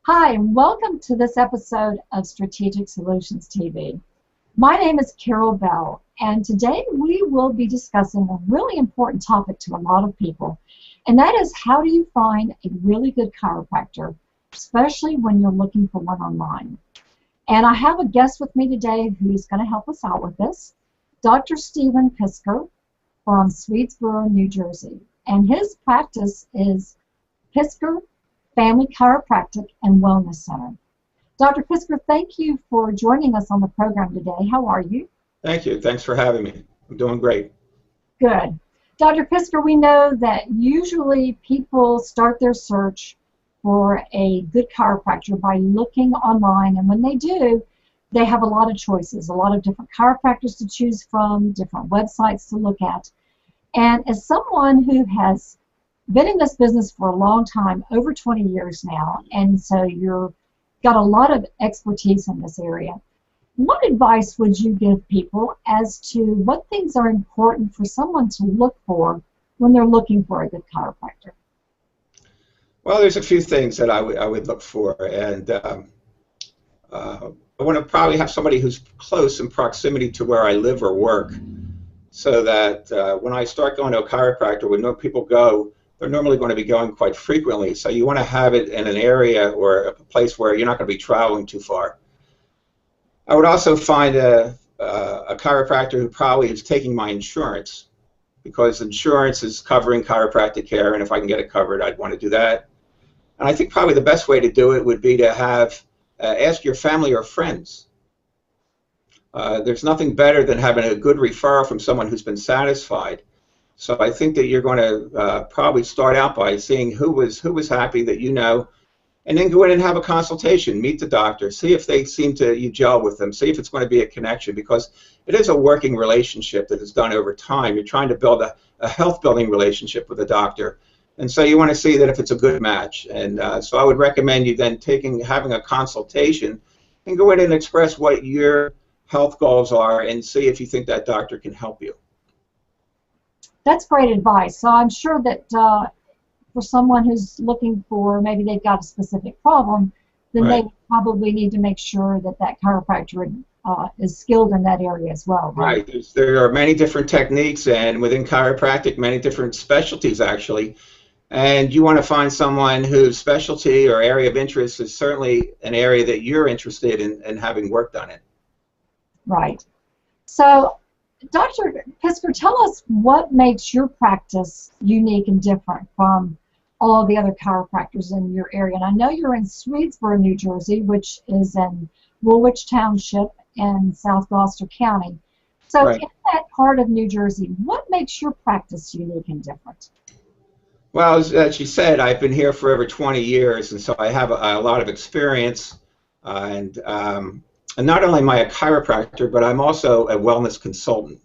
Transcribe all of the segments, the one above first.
Hi, and welcome to this episode of Strategic Solutions TV. My name is Carol Bell, and today we will be discussing a really important topic to a lot of people, and that is how do you find a really good chiropractor, especially when you're looking for one online. And I have a guest with me today who's going to help us out with this, Dr. Stephen Pisker from Swedesboro, New Jersey, and his practice is Pisker Family Chiropractic and Wellness Center. Dr. Pisker, thank you for joining us on the program today. How are you? Thank you. Thanks for having me. I'm doing great. Good. Dr. Pisker, we know that usually people start their search for a good chiropractor by looking online, and when they do, they have a lot of choices, a lot of different chiropractors to choose from, different websites to look at. And as someone who has been in this business for a long time, over 20 years now, and so you've got a lot of expertise in this area. What advice would you give people as to what things are important for someone to look for when they're looking for a good chiropractor? Well, there's a few things that I would look for, and I want to probably have somebody who's close in proximity to where I live or work, so that when I start going to a chiropractor, when people go, they're normally going to be going quite frequently, so you want to have it in an area or a place where you're not going to be traveling too far. I would also find a chiropractor who probably is taking my insurance, because insurance is covering chiropractic care, and if I can get it covered, I'd want to do that. And I think probably the best way to do it would be to have ask your family or friends. There's nothing better than having a good referral from someone who's been satisfied. So I think that you're going to probably start out by seeing who was happy that you know, and then go in and have a consultation, meet the doctor, see if they seem to you gel with them, see if it's going to be a connection, because it is a working relationship that is done over time. You're trying to build a health-building relationship with a doctor, and so you want to see that if it's a good match. And so I would recommend you then having a consultation and go in and express what your health goals are and see if you think that doctor can help you. That's great advice. So I'm sure that for someone who's looking for, maybe they've got a specific problem, then Right. they probably need to make sure that that chiropractor is skilled in that area as well. Right. There are many different techniques, and within chiropractic, many different specialties actually. And you want to find someone whose specialty or area of interest is certainly an area that you're interested in having worked on it. Right. So, Dr. Pisker, tell us what makes your practice unique and different from all the other chiropractors in your area. And I know you're in Swedesboro, New Jersey, which is in Woolwich Township in South Gloucester County. So Right. in that part of New Jersey, what makes your practice unique and different? Well, as you said, I've been here for over 20 years, and so I have a lot of experience. And not only am I a chiropractor, but I'm also a wellness consultant.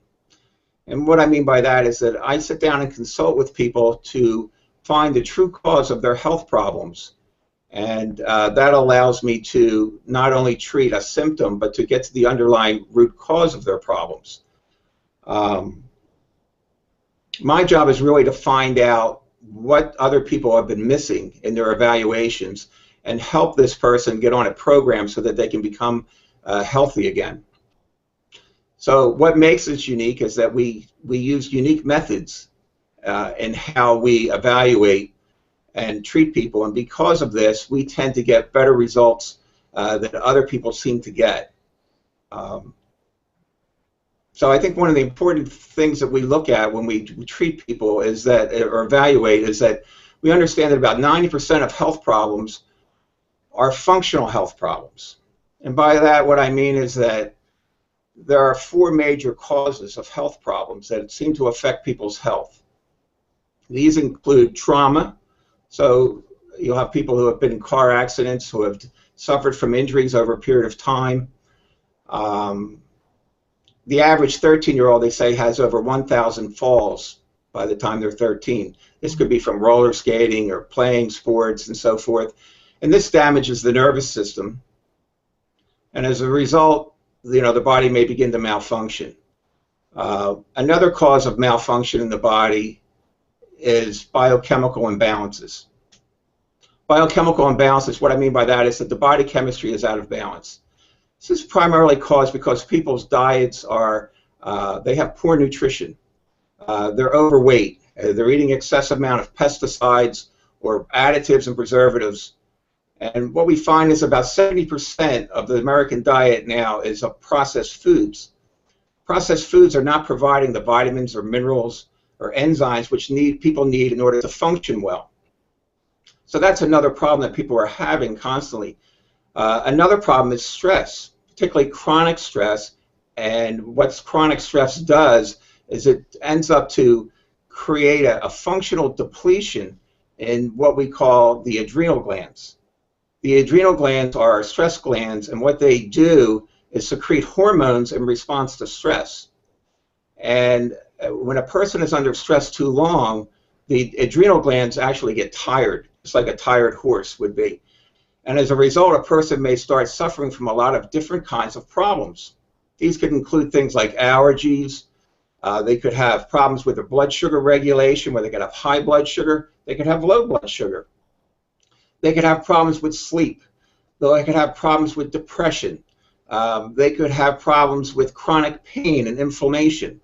And what I mean by that is that I sit down and consult with people to find the true cause of their health problems. And that allows me to not only treat a symptom, but to get to the underlying root cause of their problems. My job is really to find out what other people have been missing in their evaluations and help this person get on a program so that they can become healthy again. So what makes us unique is that we use unique methods in how we evaluate and treat people, and because of this, we tend to get better results that other people seem to get. So I think one of the important things that we look at when we treat people is that, or evaluate, is that we understand that about 90% of health problems are functional health problems. And by that, what I mean is that there are 4 major causes of health problems that seem to affect people's health. These include trauma. So you'll have people who have been in car accidents, who have suffered from injuries over a period of time. The average 13-year-old, they say, has over 1,000 falls by the time they're 13. This could be from roller skating or playing sports and so forth. And this damages the nervous system. And as a result, the body may begin to malfunction. Another cause of malfunction in the body is biochemical imbalances. Biochemical imbalances, what I mean by that is that the body chemistry is out of balance. This is primarily caused because people's diets are, they have poor nutrition. They're overweight. They're eating excessive amount of pesticides or additives and preservatives. And what we find is about 70% of the American diet now is of processed foods. Processed foods are not providing the vitamins or minerals or enzymes which people need in order to function well. So that's another problem that people are having constantly. Another problem is stress, particularly chronic stress. And what chronic stress does is it ends up to create a functional depletion in what we call the adrenal glands. The adrenal glands are stress glands, and what they do is secrete hormones in response to stress. And when a person is under stress too long, the adrenal glands actually get tired, just like a tired horse would be. And as a result, a person may start suffering from a lot of different kinds of problems. These could include things like allergies. They could have problems with their blood sugar regulation, where they could have high blood sugar. They could have low blood sugar. They could have problems with sleep. They could have problems with depression. They could have problems with chronic pain and inflammation.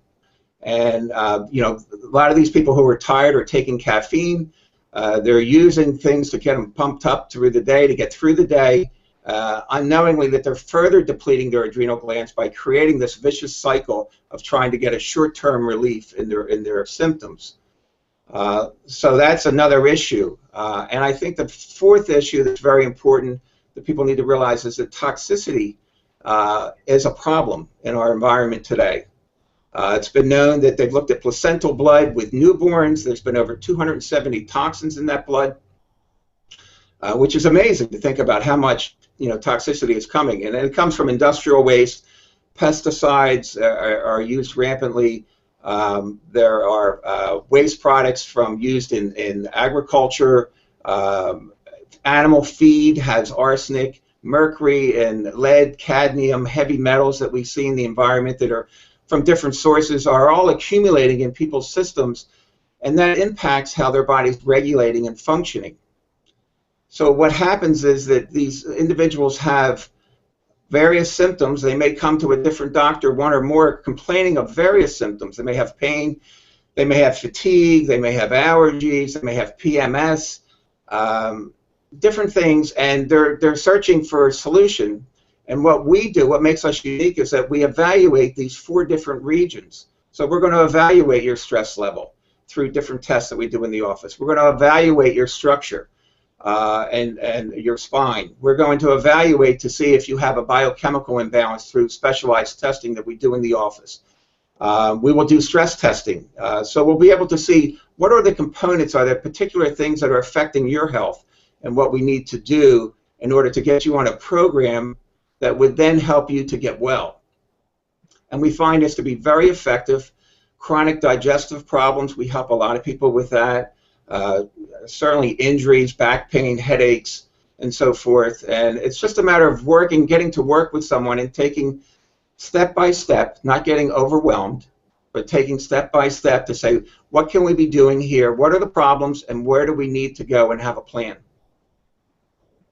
And you know, a lot of these people who are tired are taking caffeine. They're using things to get them pumped up through the day, to get through the day, unknowingly that they're further depleting their adrenal glands by creating this vicious cycle of trying to get a short-term relief in their symptoms. So that's another issue. And I think the fourth issue that's very important that people need to realize is that toxicity is a problem in our environment today. It's been known that they've looked at placental blood with newborns. There's been over 270 toxins in that blood, which is amazing to think about how much toxicity is coming. And it comes from industrial waste. Pesticides are used rampantly. There are waste products used in agriculture. Animal feed has arsenic, mercury, and lead, cadmium, heavy metals that we see in the environment that are from different sources are all accumulating in people's systems, and that impacts how their body's regulating and functioning. So what happens is that these individuals have various symptoms. They may come to a different doctor, one or more, complaining of various symptoms. They may have pain, they may have fatigue, they may have allergies, they may have PMS, different things, and they're searching for a solution. And what we do, what makes us unique, is that we evaluate these 4 different regions. So we're going to evaluate your stress level through different tests that we do in the office. We're going to evaluate your structure and your spine. We're going to evaluate to see if you have a biochemical imbalance through specialized testing that we do in the office. We will do stress testing. So we'll be able to see what are the components, are there particular things that are affecting your health, and what we need to do in order to get you on a program that would then help you to get well. And we find this to be very effective. Chronic digestive problems, we help a lot of people with that. Certainly injuries, back pain, headaches, and so forth. And it's just a matter of getting to work with someone and taking step by step, not getting overwhelmed, but taking step by step to say, what can we be doing here? What are the problems, and where do we need to go, and have a plan?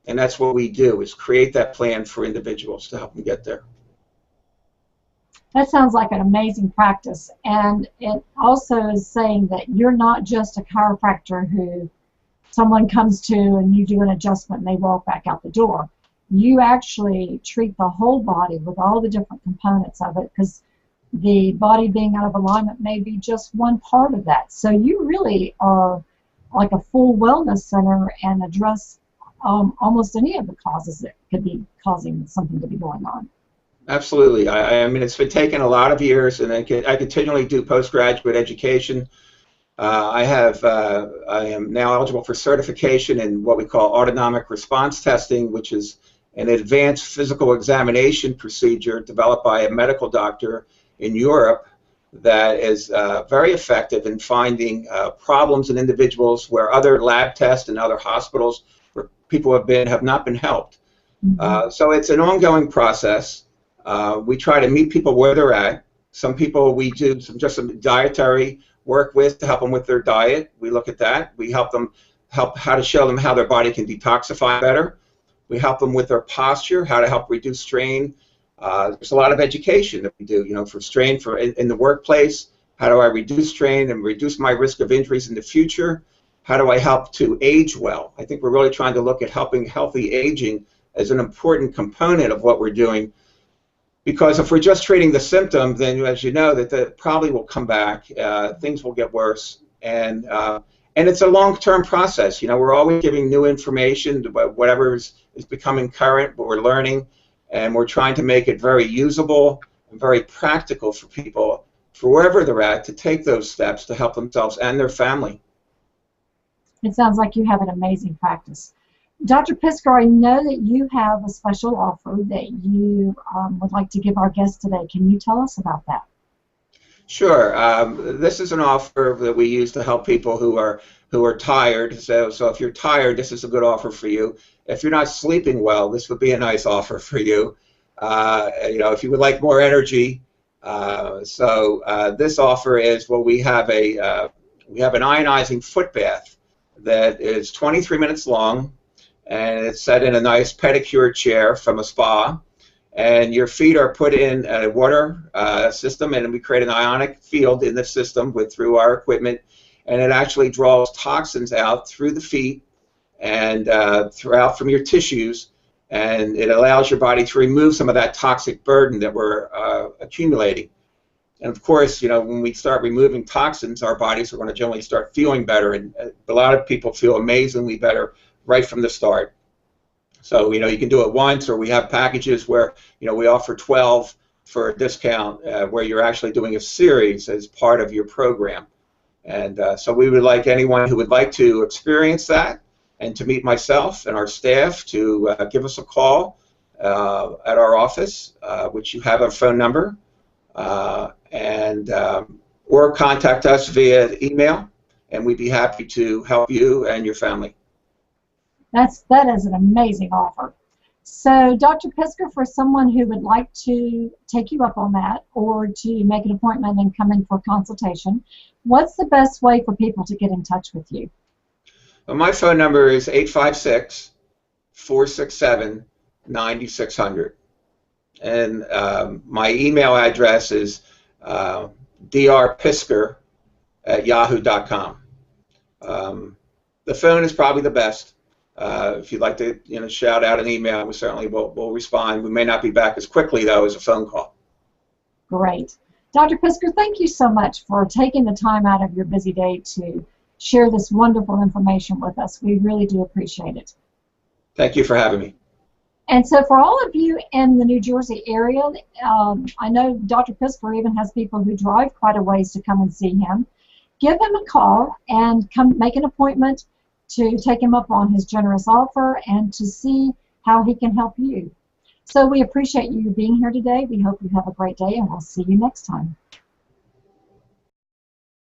And that's what we do, is create that plan for individuals to help them get there. That sounds like an amazing practice. And it also is saying that you're not just a chiropractor who someone comes to and you do an adjustment and they walk back out the door. You actually treat the whole body with all the different components of it, because the body being out of alignment may be just one part of that. So you really are like a full wellness center and address almost any of the causes that could be causing something to be going on. Absolutely. I mean, it's been taking a lot of years, and I continually do postgraduate education. I am now eligible for certification in what we call autonomic response testing, which is an advanced physical examination procedure developed by a medical doctor in Europe that is very effective in finding problems in individuals where other lab tests and other hospitals where people have not been helped. Mm-hmm. So it's an ongoing process. We try to meet people where they're at. Some people we do some dietary work with to help them with their diet. We look at that. We help them help how to show them how their body can detoxify better. We help them with their posture, how to help reduce strain. There's a lot of education that we do, for strain in the workplace. How do I reduce strain and reduce my risk of injuries in the future? How do I help to age well? I think we're really trying to look at helping healthy aging as an important component of what we're doing, because if we're just treating the symptom, then as you know, that probably will come back. Things will get worse, and it's a long-term process. We're always giving new information about whatever is becoming current, what we're learning, and we're trying to make it very usable and very practical for people, for wherever they're at, to take those steps to help themselves and their family. It sounds like you have an amazing practice. Dr. Pisker, I know that you have a special offer that you would like to give our guests today. Can you tell us about that? Sure. This is an offer that we use to help people who are tired. So if you're tired, this is a good offer for you. If you're not sleeping well, this would be a nice offer for you. If you would like more energy. This offer is, well, we have an ionizing foot bath that is 23 minutes long, and it's set in a nice pedicure chair from a spa. And your feet are put in a water system, and we create an ionic field in the system through our equipment, and it actually draws toxins out through the feet and throughout from your tissues, and it allows your body to remove some of that toxic burden that we're accumulating. And of course, when we start removing toxins, our bodies are going to generally start feeling better, and a lot of people feel amazingly better right from the start. So, you can do it once, or we have packages where, we offer 12 for a discount, where you're actually doing a series as part of your program. And so we would like anyone who would like to experience that and to meet myself and our staff to give us a call at our office, which you have our phone number, or contact us via email, and we'd be happy to help you and your family. That is an amazing offer. So, Dr. Pisker, for someone who would like to take you up on that, or to make an appointment and come in for consultation, what's the best way for people to get in touch with you? Well, my phone number is 856-467-9600. And my email address is drpisker@yahoo.com. The phone is probably the best. If you'd like to, shout out an email, we certainly will respond. We may not be back as quickly, though, as a phone call. Great. Dr. Pisker, thank you so much for taking the time out of your busy day to share this wonderful information with us. We really do appreciate it. Thank you for having me. And so for all of you in the New Jersey area, I know Dr. Pisker even has people who drive quite a ways to come and see him. Give him a call and come make an appointment to take him up on his generous offer and to see how he can help you. So we appreciate you being here today. We hope you have a great day, and we'll see you next time.